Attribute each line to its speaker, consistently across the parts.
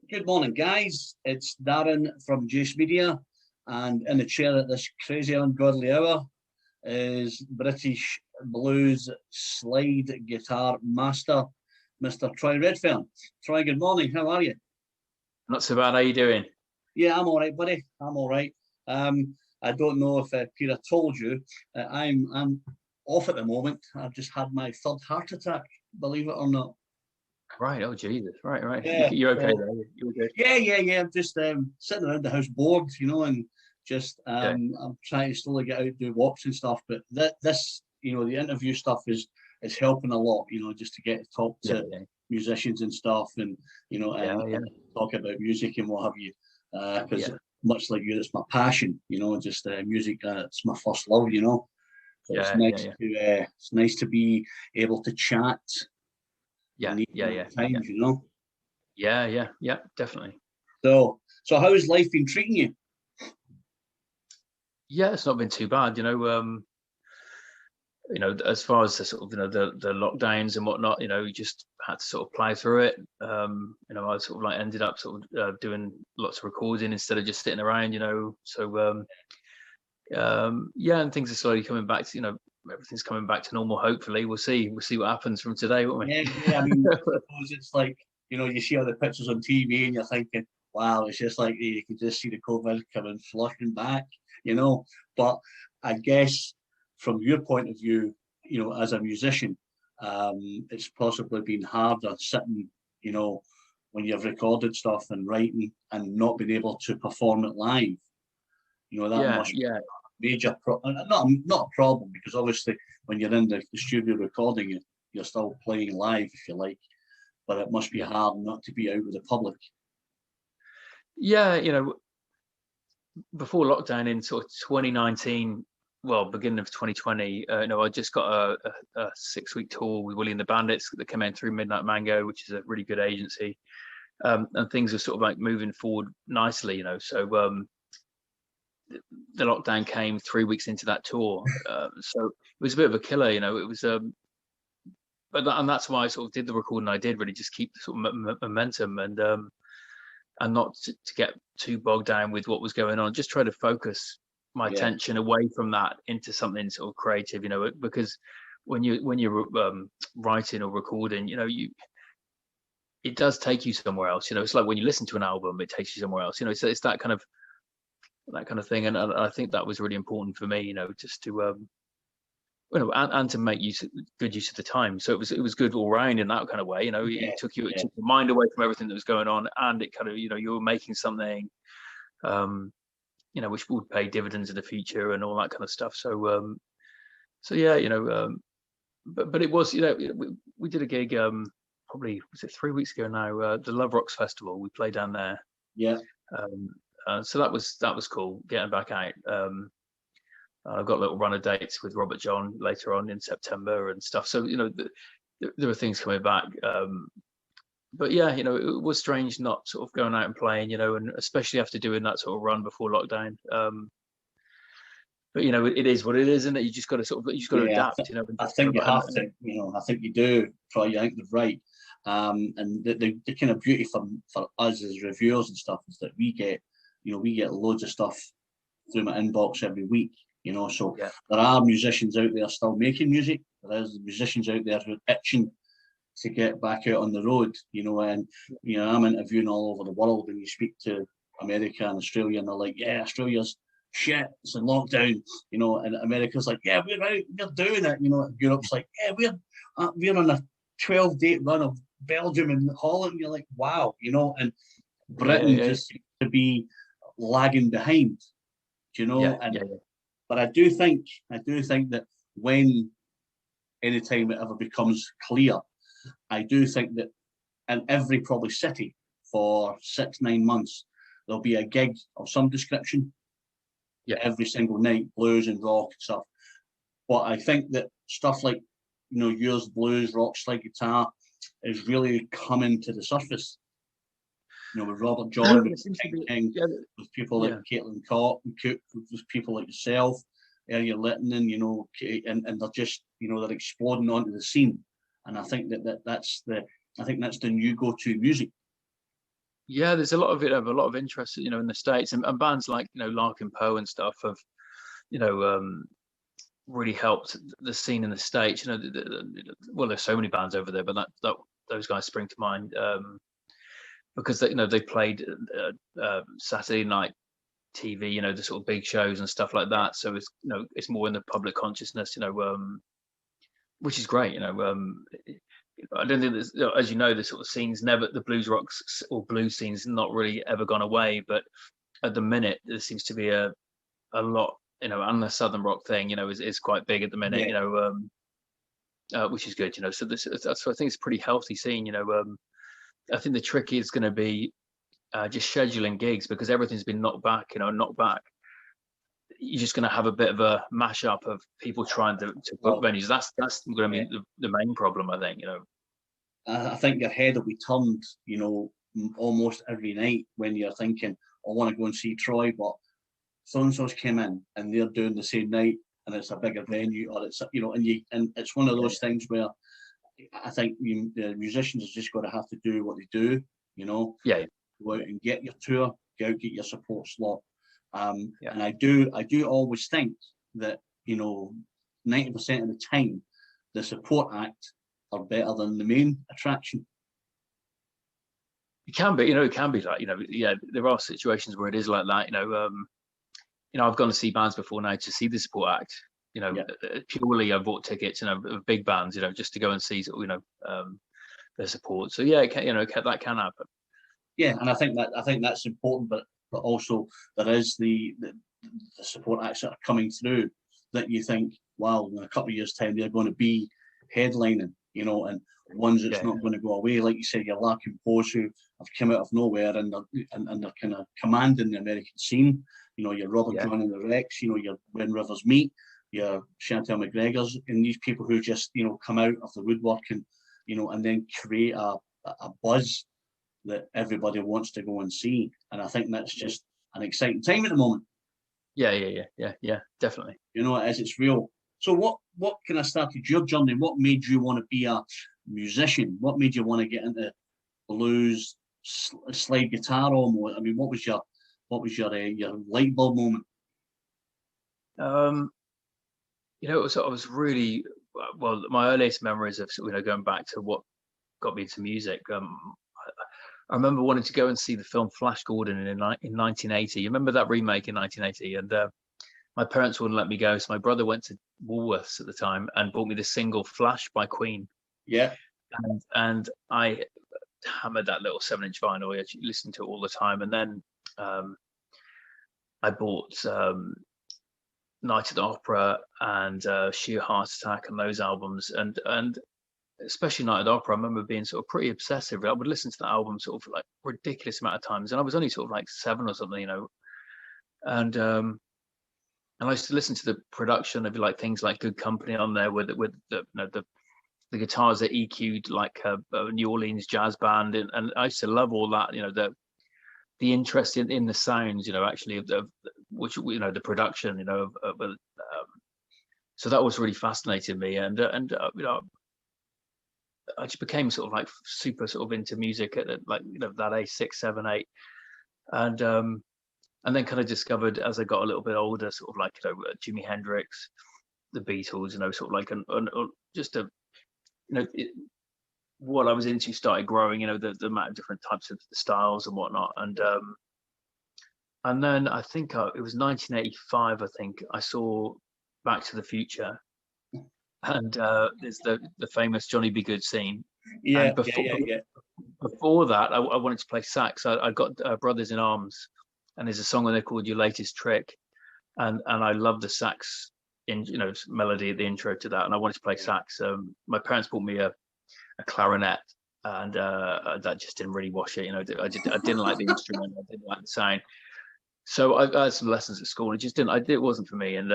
Speaker 1: Good morning, guys. It's Darren from Juice Media, and in the chair at this crazy ungodly hour is British blues slide guitar master, Mr. Troy Redfern. Troy, good morning. How are you?
Speaker 2: Not so bad. How you doing?
Speaker 1: Yeah, I'm all right, buddy. I'm all right. I don't know if Peter told you, I'm off at the moment. I've just had my third heart attack, believe it or not.
Speaker 2: Right. Oh, Jesus. Right.
Speaker 1: Yeah,
Speaker 2: You're okay,
Speaker 1: so
Speaker 2: though. You're good.
Speaker 1: yeah. I'm just sitting around the house bored, and just
Speaker 2: Yeah.
Speaker 1: I'm trying to slowly get out, do walks and stuff. But this, the interview stuff is helping a lot, just to get to talk
Speaker 2: Yeah.
Speaker 1: to musicians and stuff, and
Speaker 2: Yeah.
Speaker 1: and talk about music and what have you. Because
Speaker 2: Yeah.
Speaker 1: much like you, it's my passion, just music. It's my first love, So it's
Speaker 2: Yeah.
Speaker 1: nice
Speaker 2: Yeah.
Speaker 1: to be able to chat
Speaker 2: Yeah.
Speaker 1: and
Speaker 2: Yeah.
Speaker 1: even
Speaker 2: Yeah.
Speaker 1: at times.
Speaker 2: Yeah. Definitely.
Speaker 1: So how's life been treating you?
Speaker 2: Yeah, it's not been too bad. As far as the sort of the lockdowns and whatnot, you just had to sort of plow through it. I sort of like ended up sort of doing lots of recording instead of just sitting around. So yeah, and things are slowly coming back to everything's coming back to normal. Hopefully, we'll see what happens from today, won't we?
Speaker 1: Yeah. I mean, I suppose it's like, you see all the pictures on TV and you're thinking, wow, it's just like you can just see the COVID coming flushing back, But I guess from your point of view, as a musician, it's possibly been harder sitting, when you've recorded stuff and writing and not been able to perform it live. That
Speaker 2: Yeah,
Speaker 1: must be
Speaker 2: yeah.
Speaker 1: major not a problem, because obviously when you're in the studio recording it, you're still playing live, if you like, but it must be
Speaker 2: Yeah.
Speaker 1: hard not to be out with the public.
Speaker 2: Yeah, before lockdown in sort of 2019, well, beginning of 2020, I just got a 6-week tour with Willie and the Bandits that came in through Midnight Mango, which is a really good agency, and things are sort of like moving forward nicely. So the lockdown came 3 weeks into that tour, so it was a bit of a killer. It was and that's why I sort of did the recording I did, really just keep the sort of momentum and not to get too bogged down with what was going on. Just try to focus my
Speaker 1: Yeah,
Speaker 2: attention away from that into something sort of creative, because when you're writing or recording, it does take you somewhere else. It's like when you listen to an album, it takes you somewhere else. It's that kind of thing, and I think that was really important for me. Just to and to make good use of the time. So it was good all round in that kind of way.
Speaker 1: yeah,
Speaker 2: It took your
Speaker 1: yeah,
Speaker 2: mind away from everything that was going on, and it kind of you were making something, which would pay dividends in the future and all that kind of stuff. So yeah, but it was we did a gig probably was it 3 weeks ago now, the Love Rocks Festival. We played down there.
Speaker 1: yeah.
Speaker 2: So that was cool getting back out. I've got a little run of dates with Robert John later on in September and stuff. So there are things coming back. But yeah, it was strange not sort of going out and playing, and especially after doing that sort of run before lockdown. But it is what it is, isn't it? You just got to adapt,
Speaker 1: I think you have to, I think you do, Troy. I think you're right. And the kind of beauty for us as reviewers and stuff is that we get loads of stuff through my inbox every week. So
Speaker 2: Yeah.
Speaker 1: there are musicians out there still making music. There's musicians out there who are itching to get back out on the road, and I'm interviewing all over the world, and you speak to America and Australia, and they're like, yeah, Australia's shit, it's in lockdown, and America's like, yeah, we're out, we're doing it, Europe's like, yeah, we're on a 12-date run of Belgium and Holland, and you're like, wow, and Britain
Speaker 2: Yeah.
Speaker 1: just seems to be lagging behind,
Speaker 2: Yeah.
Speaker 1: and
Speaker 2: Yeah.
Speaker 1: but I do think that when anytime it ever becomes clear, I do think that in every probably city for 6-9 months, there'll be a gig of some description
Speaker 2: Yeah.
Speaker 1: every single night, blues and rock and stuff. But I think that stuff like, yours, blues, rock, slide guitar, is really coming to the surface. With Robert John, with King, with people like Caitlin Cook, with people like yourself, Area Littenden, and they're just, they're exploding onto the scene. And I think that's the new go-to music.
Speaker 2: Yeah, there's a lot of a lot of interest, in the States, and bands like Larkin Poe and stuff have you know really helped the scene in the States. Well, there's so many bands over there, but that those guys spring to mind, because they played Saturday night TV, the sort of big shows and stuff like that. So it's more in the public consciousness, which is great. I don't think there's, as the sort of scenes never, the blues rocks or blues scenes not really ever gone away, but at the minute there seems to be a lot, and the southern rock thing, is quite big at the minute, which is good, so that's, I think it's a pretty healthy scene. I think the trick is going to be just scheduling gigs, because everything's been knocked back. You're just going to have a bit of a mashup of people trying to book venues. That's going to be the main problem, I think.
Speaker 1: I think your head will be turned, almost every night when you're thinking, I want to go and see Troy, but so-and-so's came in and they're doing the same night and it's a bigger venue, or it's, and it's one of those things where I think the musicians have just got to have to do what they do,
Speaker 2: Yeah.
Speaker 1: Go out and get your tour, go out, get your support slot. And I do always think that 90% of the time the support act are better than the main attraction.
Speaker 2: It can be, it can be like, there are situations where it is like that. I've gone to see bands before now to see the support act. Purely I bought tickets, of big bands, just to go and see, their support. So yeah, it can, that can happen.
Speaker 1: Yeah, and I think that's important, but also there is the support acts that are coming through that you think, wow, in a couple of years' time they're going to be headlining, and ones that's not going to go away. Like you said, your Larkin Poes who have come out of nowhere and they're kind of commanding the American scene. Your Robert John and the Rex, your When Rivers Meet, your Chantal McGregors, and these people who just come out of the woodwork and then create a buzz that everybody wants to go and see. And I think that's just an exciting time at the moment.
Speaker 2: Yeah, definitely.
Speaker 1: As it's real. So what kind of started your journey? What made you want to be a musician? What made you want to get into blues, slide guitar almost? I mean, what was your light bulb moment?
Speaker 2: I was really, well, my earliest memories of going back to what got me into music. I remember wanting to go and see the film Flash Gordon in 1980. You remember that remake in 1980? And my parents wouldn't let me go, so my brother went to Woolworths at the time and bought me the single Flash by Queen.
Speaker 1: Yeah.
Speaker 2: And I hammered that little 7-inch vinyl. I listened to it all the time. And then I bought Night at the Opera and Sheer Heart Attack and those albums. And especially Night at the Opera, I remember being sort of pretty obsessive. I would listen to that album sort of like ridiculous amount of times. And I was only sort of like 7 or something, And I used to listen to the production of like things like Good Company on there with the guitars that EQ'd like a New Orleans jazz band, and I used to love all that. The interest in the sounds, actually of which the production, so that was really fascinating me, and I just became sort of like super sort of into music at like that age, 6, 7, 8, and then kind of discovered as I got a little bit older, sort of like Jimi Hendrix, the Beatles, sort of like just what I was into started growing, the amount of different types of styles and whatnot, and then I think it was 1985. I think I saw Back to the Future, and there's the famous Johnny B. Good scene.
Speaker 1: Yeah,
Speaker 2: Before that, I wanted to play sax. I got Brothers in Arms. And there's a song on there called Your Latest Trick, and I love the sax melody at the intro to that, and I wanted to play sax. My parents bought me a clarinet, and that just didn't really wash it. I didn't like the instrument, I didn't like the sound. So I had some lessons at school, and it wasn't for me. And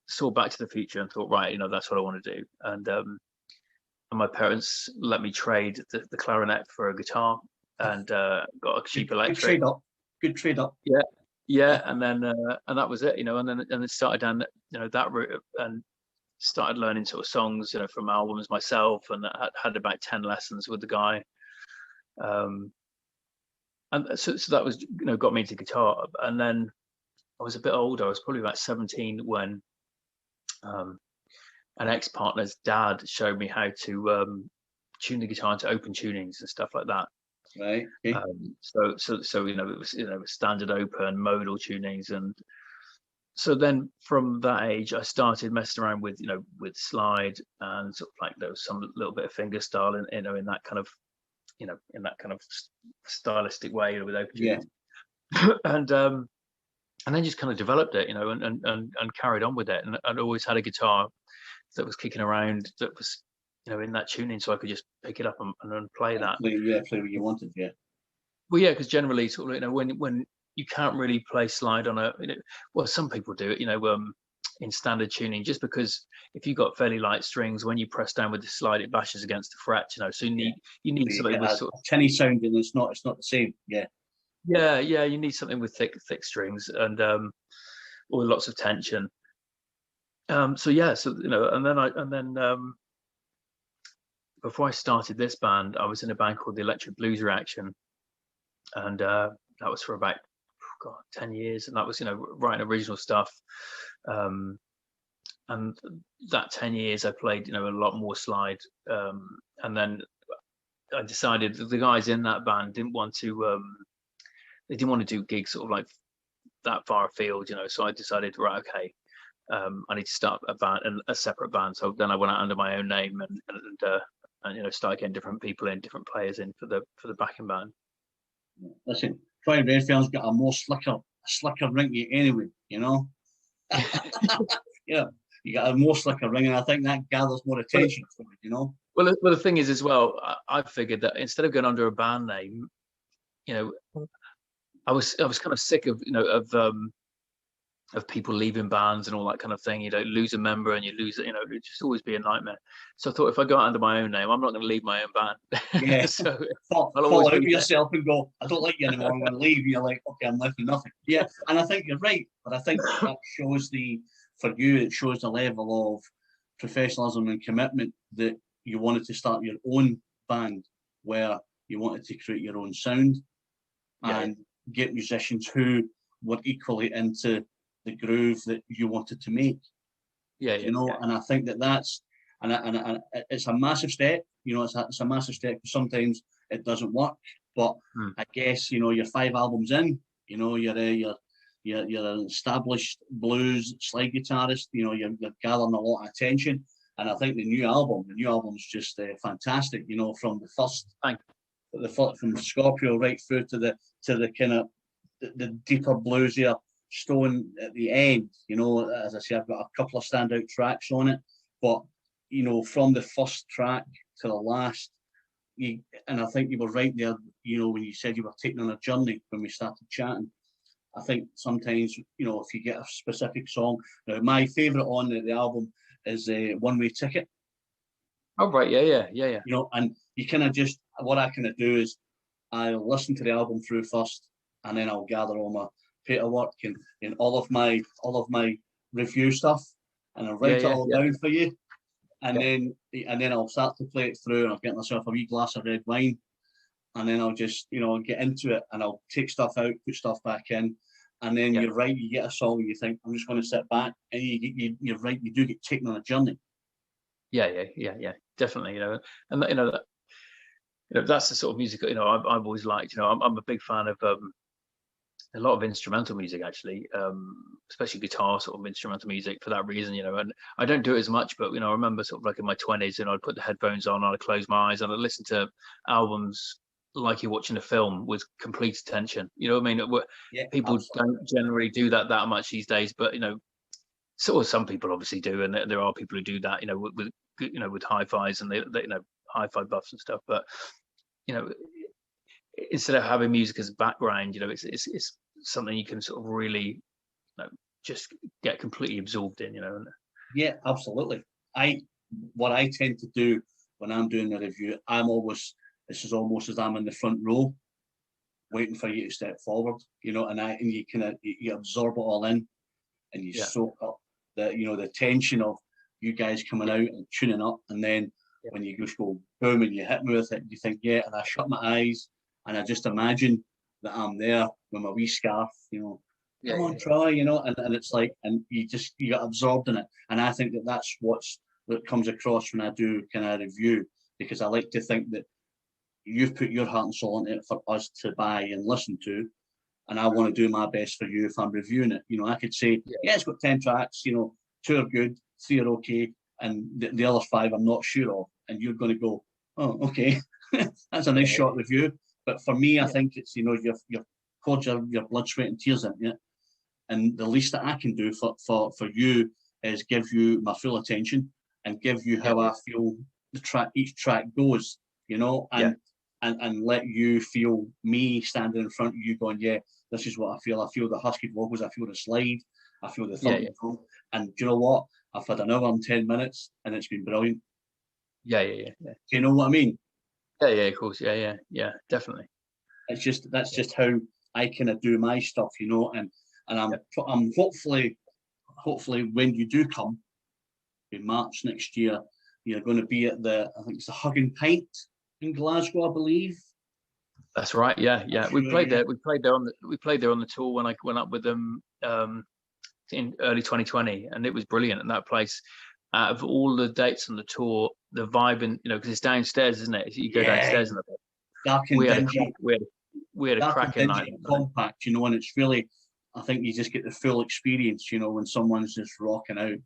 Speaker 2: saw Back to the Future and thought, right, that's what I want to do. And my parents let me trade the clarinet for a guitar, and got a cheap electric.
Speaker 1: Good trade up.
Speaker 2: Yeah, and then and that was it, and then started down that route, and started learning sort of songs, from albums myself, and I had about 10 lessons with the guy. and so that was, got me into guitar. And then I was a bit older. I was probably about 17 when an ex-partner's dad showed me how to tune the guitar into open tunings and stuff like that.
Speaker 1: Right. Okay.
Speaker 2: So it was standard open modal tunings, and so then from that age I started messing around with with slide, and sort of like there was some little bit of finger style in that kind of in that kind of stylistic way with open tunings. And then just kind of developed it, and carried on with it. And I'd always had a guitar that was kicking around that was in that tuning, so I could just pick it up and play that.
Speaker 1: Play what you wanted.
Speaker 2: Well, yeah, because generally, sort of, when you can't really play slide on a, well, some people do it, in standard tuning, just because if you've got fairly light strings, when you press down with the slide, it bashes against the fret, so you need something with sort of
Speaker 1: tinny sound, and it's not the same.
Speaker 2: Yeah, you need something with thick strings and or lots of tension. And then before I started this band, I was in a band called the Electric Blues Reaction, and that was for about 10 years, and that was writing original stuff. And that 10 years I played a lot more slide, and then I decided that the guys in that band didn't want to do gigs sort of like that far afield, so I decided, right, okay, I need to start a separate band. So then I went out under my own name and start getting different people in, different players in for the backing band.
Speaker 1: Listen, Troy Redfern's got a slicker ring anyway, Yeah, you got a more slicker ring, and I think that gathers more attention for it,
Speaker 2: Well, the thing is as well, I figured that instead of going under a band name, I was kind of sick of people leaving bands and all that kind of thing. You lose a member and you lose it. It'd just always be a nightmare. So I thought, if I go out under my own name, I'm not going to leave my own band.
Speaker 1: Yeah.
Speaker 2: So
Speaker 1: fall out with yourself and go, I don't like you anymore, I'm going to leave. And you're like, okay, I'm left with nothing. Yeah, and I think you're right, but I think that shows it shows the level of professionalism and commitment that you wanted to start your own band, where you wanted to create your own sound and get musicians who were equally into the groove that you wanted to make. And I think that's and it's a massive step. It's a massive step, because sometimes it doesn't work. But I guess you're 5 albums in. You're an established blues slide guitarist. You're gathering a lot of attention, and I think the new album's just fantastic. From the first, from Scorpio right through to the kind of the deeper bluesier Stone at the end. As I say, I've got a couple of standout tracks on it, but from the first track to the last, and I think you were right there, when you said you were taking on a journey when we started chatting. I think sometimes, if you get a specific song, now my favourite on the album is One Way Ticket.
Speaker 2: Oh, right, yeah.
Speaker 1: And you kind of just, what I kind of do is I'll listen to the album through first, and then I'll gather all my paperwork and all of my review stuff, and I'll write it all down for you, and then I'll start to play it through, and I'll get myself a wee glass of red wine, and then I'll just get into it, and I'll take stuff out, put stuff back in, and then you're right, you get a song and you think, I'm just going to sit back, and you're right, you do get taken on a journey.
Speaker 2: Yeah, definitely. And that's the sort of music I've always liked. I'm a big fan of a lot of instrumental music, actually, especially guitar sort of instrumental music, for that reason. And I don't do it as much, but I remember sort of like in my 20s, and I'd put the headphones on, I'd close my eyes, and I'd listen to albums like you're watching a film with complete attention. What I mean? People
Speaker 1: absolutely.
Speaker 2: don't generally do that much these days, but sort of some people obviously do, and there are people who do that, with hi-fis and they hi-fi buffs and stuff. But instead of having music as a background, it's something you can sort of really, just get completely absorbed in,
Speaker 1: Yeah, absolutely. What I tend to do when I'm doing a review, this is almost as I'm in the front row, waiting for you to step forward, and you kind of you absorb it all in, and you soak up the tension of you guys coming out and tuning up, and then when you just go boom and you hit me with it, you think, and I shut my eyes and I just imagine that I'm there with my wee scarf, you know.
Speaker 2: Yeah,
Speaker 1: Come on, try, you know, and it's like, and you get absorbed in it. And I think that that's what comes across when I do kind of review, because I like to think that you've put your heart and soul into it for us to buy and listen to, and I want to do my best for you if I'm reviewing it. You know, I could say, yeah, it's got 10 tracks, you know, 2 are good, 3 are okay, and the other 5 I'm not sure of, and you're going to go, oh, okay, that's a nice short review. But for me, I think it's, you know, you've poured your blood, sweat, and tears into it, and the least that I can do for you is give you my full attention and give you how I feel each track goes, you know, and let you feel me standing in front of you going, yeah, this is what I feel. I feel the husky vocals, I feel the slide, I feel the thumping drum. And do you know what? I've had an hour and 10 minutes and it's been brilliant.
Speaker 2: Yeah.
Speaker 1: Do you know what I mean?
Speaker 2: Yeah, of course. Yeah, definitely.
Speaker 1: That's just how I kind of do my stuff, you know, and I'm hopefully when you do come in March next year, you're going to be at I think it's the Hug and Pint in Glasgow, I believe.
Speaker 2: That's right. Yeah. We played there. We played there on the tour when I went up with them in early 2020, and it was brilliant. And that place, out of all the dates on the tour, the vibe, and you know, because it's downstairs, isn't it? You go downstairs and
Speaker 1: dark and dingy.
Speaker 2: We had a cracking night.
Speaker 1: Compact, you know, and it's really, I think you just get the full experience, you know, when someone's just rocking out.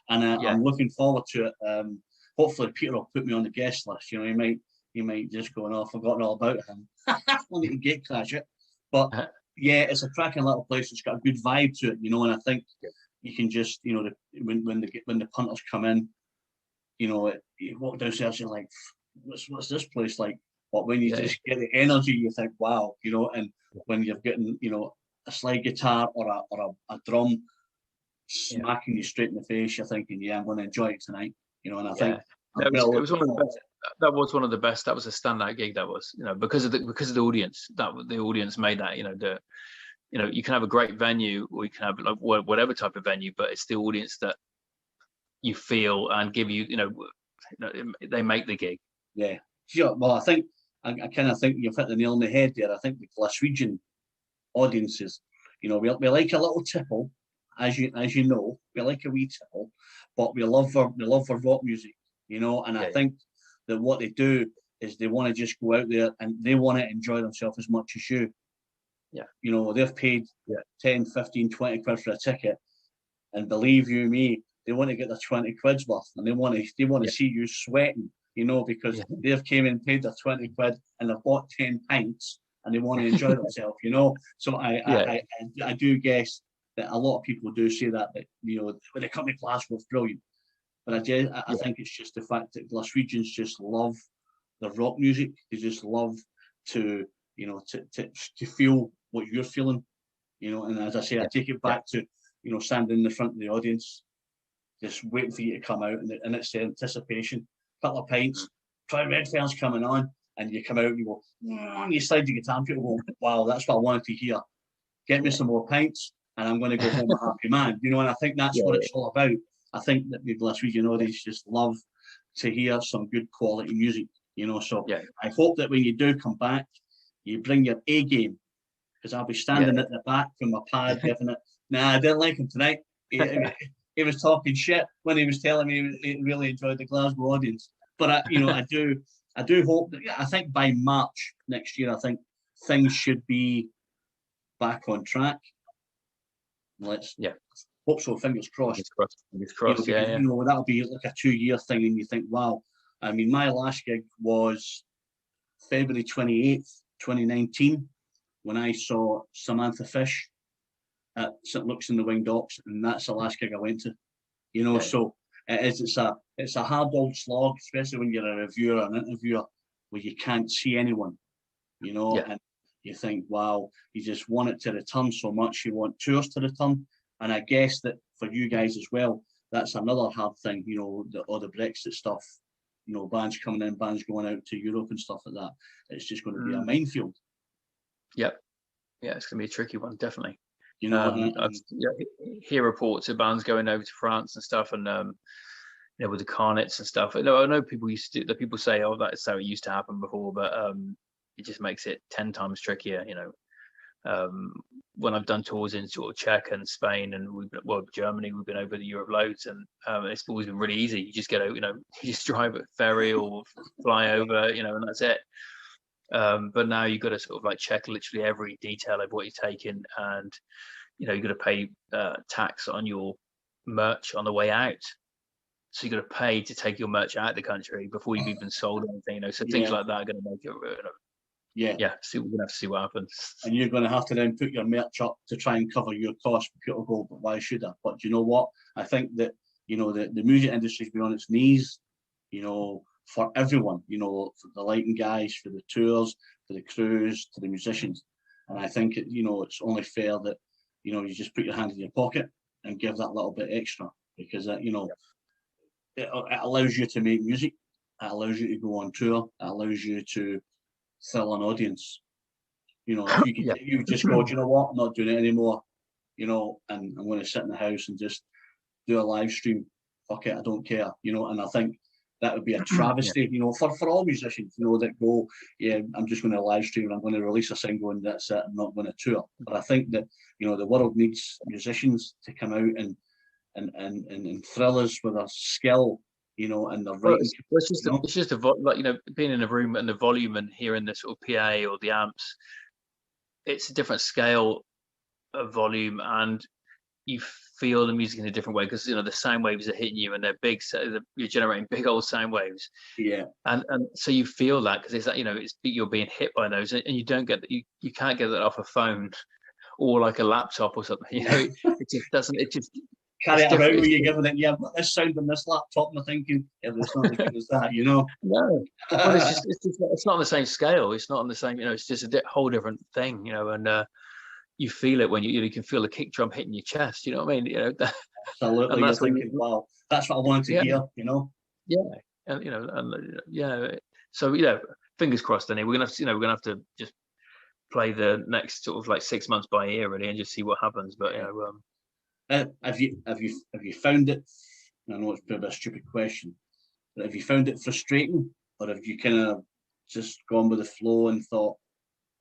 Speaker 1: And I'm looking forward to it. Hopefully Peter will put me on the guest list. You know, he might just go, no, I've forgotten all about him. I'll need to gate crash it. But yeah, it's a cracking little place. It's got a good vibe to it, you know, and I think you can just, you know, when the punters come in, you know, you walk downstairs, you're like, what's this place like? But when you just get the energy, you think, wow, you know, and when you're getting, you know, a slide guitar or a drum smacking you straight in the face, you're thinking, yeah, I'm going to enjoy it tonight, you know. And I think
Speaker 2: it was one of the best. That was one of the best. That was a standout gig. That was, you know, because of the audience. That the audience made that. You know, you can have a great venue, or you can have like whatever type of venue, but it's the audience that you feel and give you. You know, they make the gig.
Speaker 1: Yeah, sure. Well, I think I kind of think you've hit the nail on the head there. I think the Glaswegian audiences, you know, we like a little tipple, as you know, we like a wee tipple, but we love for rock music, you know. And I think that what they do is they want to just go out there and they want to enjoy themselves as much as you.
Speaker 2: Yeah.
Speaker 1: You know, they've paid 10, 15, 20 quid for a ticket, and believe you me, they want to get their 20 quid's worth, and they want to see you sweating, you know, because they've came and paid their 20 quid and they've bought 10 pints and they want to enjoy themselves, you know. So I do guess that a lot of people do say that you know, when they come to Glasgow, it's brilliant. But I think it's just the fact that Glaswegians just love the rock music. They just love to, you know, to feel what you're feeling, you know. And as I say, I take it back to, you know, standing in the front of the audience, just waiting for you to come out, and it's the anticipation. Couple of pints, try Redfern's coming on, and you come out and you go, and you slide your guitar, and people go, wow, that's what I wanted to hear. Get me some more pints, and I'm going to go home a happy man. You know, and I think that's what it's all about. I think that the Glaswegian audience just love to hear some good quality music, you know. So I hope that when you do come back, you bring your A game, because I'll be standing at the back from my pad giving it. Nah, I didn't like him tonight. He was talking shit when he was telling me he really enjoyed the Glasgow audience. But you know, I do hope that, I think by March next year, I think things should be back on track. Let's hope so. Fingers crossed.
Speaker 2: Fingers crossed.
Speaker 1: You know, you know, that'll be like a 2-year thing, and you think, wow. I mean, my last gig was February 28th, 2019, when I saw Samantha Fish at St Luke's in the Wing Docks, and that's the last gig I went to. You know, so it's a hard old slog, especially when you're a reviewer or an interviewer, where you can't see anyone. You know, and you think, wow, you just want it to return so much. You want tours to return, and I guess that for you guys as well, that's another hard thing. You know, all the Brexit stuff. You know, bands coming in, bands going out to Europe and stuff like that. It's just going to be a minefield.
Speaker 2: Yep. Yeah, it's going to be a tricky one, definitely.
Speaker 1: You know,
Speaker 2: I hear reports of bands going over to France and stuff, and you know, with the Carnets and stuff. I know people people say, oh, that's how it used to happen before, but it just makes it 10 times trickier, you know. When I've done tours in sort of Czech and Spain and Germany, we've been over the Europe loads, and it's always been really easy. You just you just drive a ferry or fly over, and that's it. But now you've got to sort of like check literally every detail of what you're taking, and you've got to pay tax on your merch on the way out. So you've got to pay to take your merch out of the country before you've even sold anything, So things like that are going to make it, we're going to have to see what happens.
Speaker 1: And you're going to have to then put your merch up to try and cover your costs. People go, but why should I? But you know what? I think that, the music industry's been on its knees, for everyone, for the lighting guys, for the tours, for the crews, to the musicians. And I think, it's only fair that, you just put your hand in your pocket and give that little bit extra, because, it allows you to make music. It allows you to go on tour. It allows you to fill an audience. If you could, you just go, do you know what? I'm not doing it anymore. And I'm going to sit in the house and just do a live stream. Fuck it, I don't care. And I think that would be a travesty, for all musicians, that go, I'm just going to live stream. I'm going to release a single and that's it. I'm not going to tour. But I think that, the world needs musicians to come out and thrill us with their skill, and their writing.
Speaker 2: It's just being in a room and the volume and hearing the sort of PA or the amps. It's a different scale of volume, and you feel the music in a different way because the sound waves are hitting you and they're big. So you're generating big old sound waves.
Speaker 1: Yeah.
Speaker 2: And so you feel that because it's that it's you're being hit by those, and you don't get that. You can't get that off a phone or like a laptop or something. It just doesn't. It just
Speaker 1: carry it around when you're giving it. Yeah, I've got this sound on this laptop, and I'm thinking, it's not as good as that,
Speaker 2: No, well, it's not on the same scale. It's not on the same. It's just a whole different thing. And you feel it when you can feel the kick drum hitting your chest. You know what I mean?
Speaker 1: Absolutely. And that's you're thinking, wow, that's what I wanted to hear.
Speaker 2: Yeah, and So fingers crossed. Then we're gonna have to just play the next sort of like 6 months by ear really, and just see what happens. But
Speaker 1: have you found it? I know it's a bit of a stupid question, but have you found it frustrating, or have you kind of just gone with the flow and thought,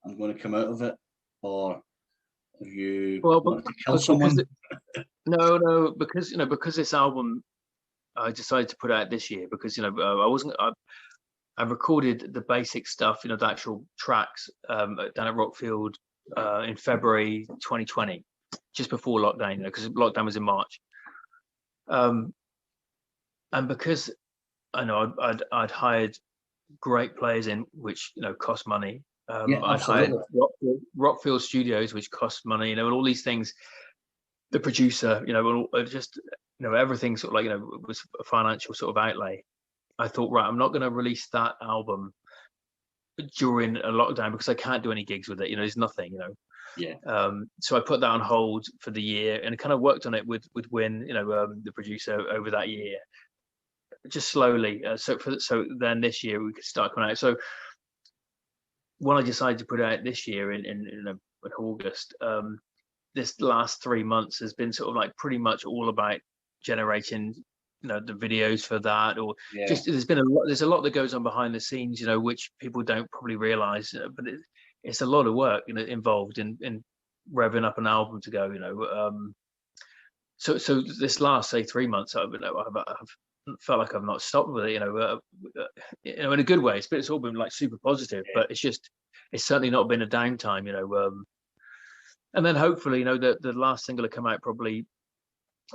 Speaker 1: I'm going to come out of it, or have you wanted to kill someone?
Speaker 2: No, because this album I decided to put out this year because I recorded the basic stuff, the actual tracks down at Rockfield in February 2020. Just before lockdown, because lockdown was in March, and because I know I'd hired great players in, which cost money. I'd hired Rockfield Studios, which cost money. All these things. The producer, just everything sort of like was a financial sort of outlay. I thought, right, I'm not going to release that album during a lockdown because I can't do any gigs with it. There's nothing.
Speaker 1: Yeah.
Speaker 2: So I put that on hold for the year and kind of worked on it with Win, the producer, over that year, just slowly. So then this year we could start coming out. So when I decided to put it out this year in August, this last 3 months has been sort of like pretty much all about generating the videos for that, or just there's a lot that goes on behind the scenes, which people don't probably realize, but it's a lot of work involved in revving up an album to go. So this last, say, 3 months, I've felt like I've not stopped with it, in a good way. It's all been like super positive, but it's certainly not been a downtime, and then hopefully, the last single will come out probably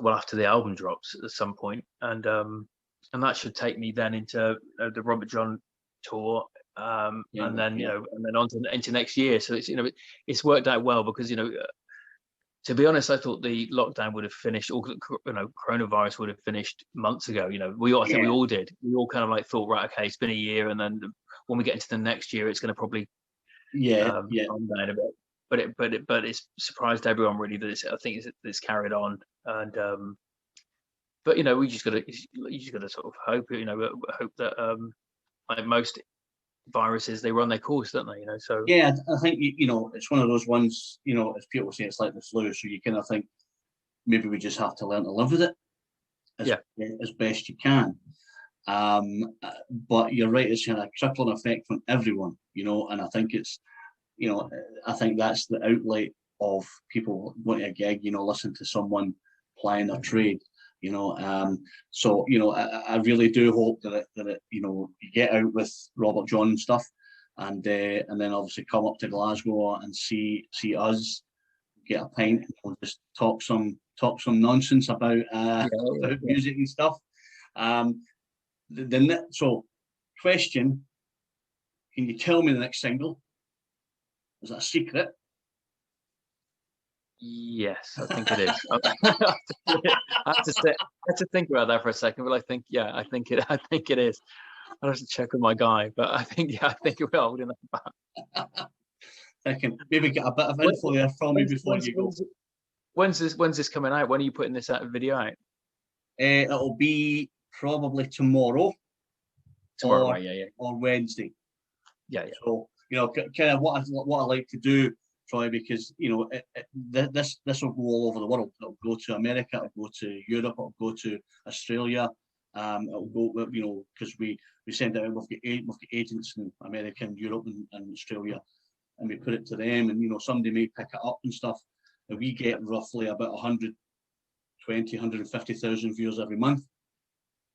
Speaker 2: after the album drops at some point, and that should take me then into the Robert John tour. And then on into next year. So it's it's worked out well because to be honest, I thought the lockdown would have finished, or coronavirus would have finised months ago. I think we all did. We all kind of like thought, right, okay, it's been a year, and then when we get into the next year, it's going to probably calm down a bit. But it's surprised everyone really that I think it's carried on, and but we just got to sort of hope hope that like most viruses, they run their course, don't they? So
Speaker 1: I think it's one of those ones. As people say, it's like the flu. So you kind of think maybe we just have to learn to live with it as best you can. But you're right; it's had a crippling effect on everyone. And I think it's you know, I think that's the outlet of people going to a gig, you know, listen to someone plying their trade, you know. So, you know, I really do hope that you know, you get out with Robert John and stuff, and then obviously come up to Glasgow and see us, get a pint, and we'll just talk some nonsense about about music and stuff. So, question: can you tell me the next single? Is that a secret?
Speaker 2: Yes, I think it is. I have to think about that for a second, but I think it is. I'll have to check with my guy, but I think it will. Holding that back.
Speaker 1: I can maybe get a bit of info there from you before you go.
Speaker 2: When's this coming out? When are you putting this video out?
Speaker 1: It'll be probably tomorrow.
Speaker 2: Tomorrow, right? Yeah.
Speaker 1: Or Wednesday.
Speaker 2: Yeah.
Speaker 1: So, you know, kind of what I like to do, Troy, because, you know, this will go all over the world. It'll go to America, it'll go to Europe, it'll go to Australia. It'll go, you know, because we send it out. We've got agents in America and Europe and Australia, and we put it to them. And, you know, somebody may pick it up and stuff. And we get roughly about 150,000 views every month.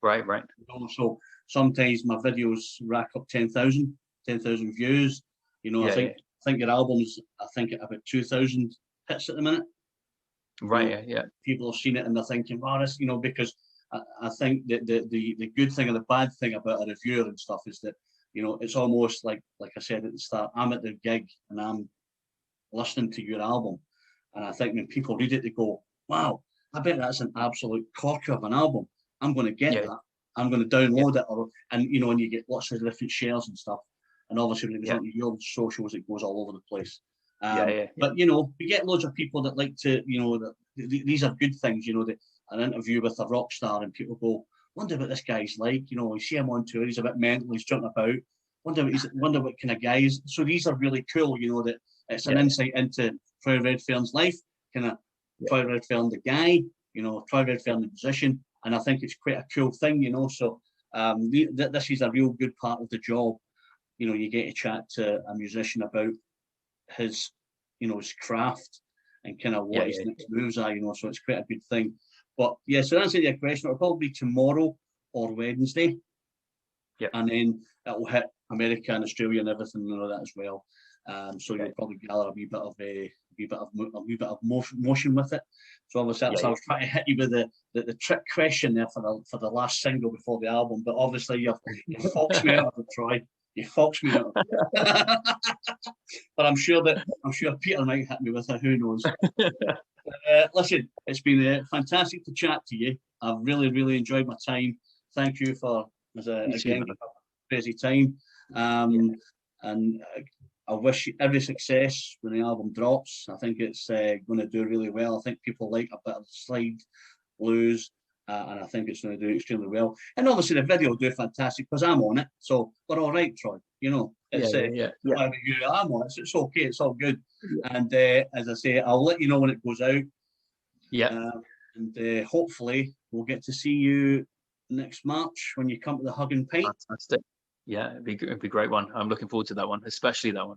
Speaker 2: Right.
Speaker 1: You know, so sometimes my videos rack up 10,000 views. You know, I think your album's, I think, at about 2,000 hits at the minute.
Speaker 2: Right.
Speaker 1: You know, people have seen it and they're thinking, wow, this, you know, because I think that the good thing or the bad thing about a reviewer and stuff is that, you know, it's almost like I said at the start, I'm at the gig and I'm listening to your album. And I think when people read it, they go, wow, I bet that's an absolute corker of an album. I'm going to get that. I'm going to download it. And, you know, and you get lots of different shares and stuff. And obviously when it goes onto your socials, it goes all over the place. But, you know, we get loads of people that like to, you know, these are good things, you know, an interview with a rock star and people go, wonder what this guy's like. You know, you see him on tour, he's a bit mental, he's jumping about. Wonder what kind of guy he is. So these are really cool, you know, that it's an insight into Troy Redfern's life, kind of Troy Redfern the guy, you know, Troy Redfern the musician, and I think it's quite a cool thing, you know. So this is a real good part of the job. You know, you get to chat to a musician about his, you know, his craft and kind of what his next moves are, you know. So it's quite a good thing. But yeah, so to answer your question, it'll probably be tomorrow or Wednesday. And then it'll hit America and Australia and everything and all that as well. So you'll probably gather a wee bit of motion with it. So obviously I was trying to hit you with the trick question there for the last single before the album, but obviously you foxed me out of it, Troy. You foxed me out of it. But I'm sure Peter might hit me with it. Who knows? Listen, it's been fantastic to chat to you. I've really, really enjoyed my time. Thank you for again a crazy time. And I wish you every success when the album drops. I think it's going to do really well. I think people like a bit of slide blues, and I think it's going to do extremely well. And obviously the video will do fantastic because I'm on it. So we're all right, Troy. You know, it's I'm on it. So it's okay. It's all good. And as I say, I'll let you know when it goes out. And hopefully we'll get to see you next March when you come to the Hug and Pint.
Speaker 2: Fantastic. Yeah, it'd be a great one. I'm looking forward to that one, especially that one.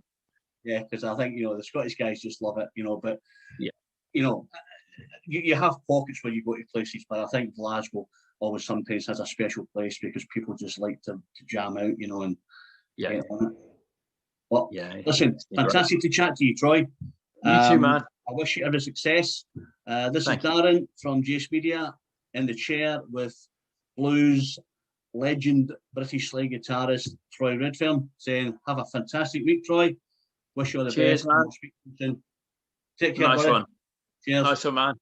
Speaker 1: Yeah, because I think, you know, the Scottish guys just love it, you know, but, you know, you have pockets where you go to places, but I think Glasgow always sometimes has a special place because people just like to jam out, you know, and get on it. But listen, fantastic to chat to you, Troy.
Speaker 2: You too, man.
Speaker 1: I wish you every success. This is Darren from Jace Media in the chair with blues legend, British slide guitarist Troy Redfern, saying, have a fantastic week, Troy. Wish you all the best.
Speaker 2: Man.
Speaker 1: Take care,
Speaker 2: nice
Speaker 1: buddy.
Speaker 2: one.
Speaker 1: Cheers.
Speaker 2: Nice one, man.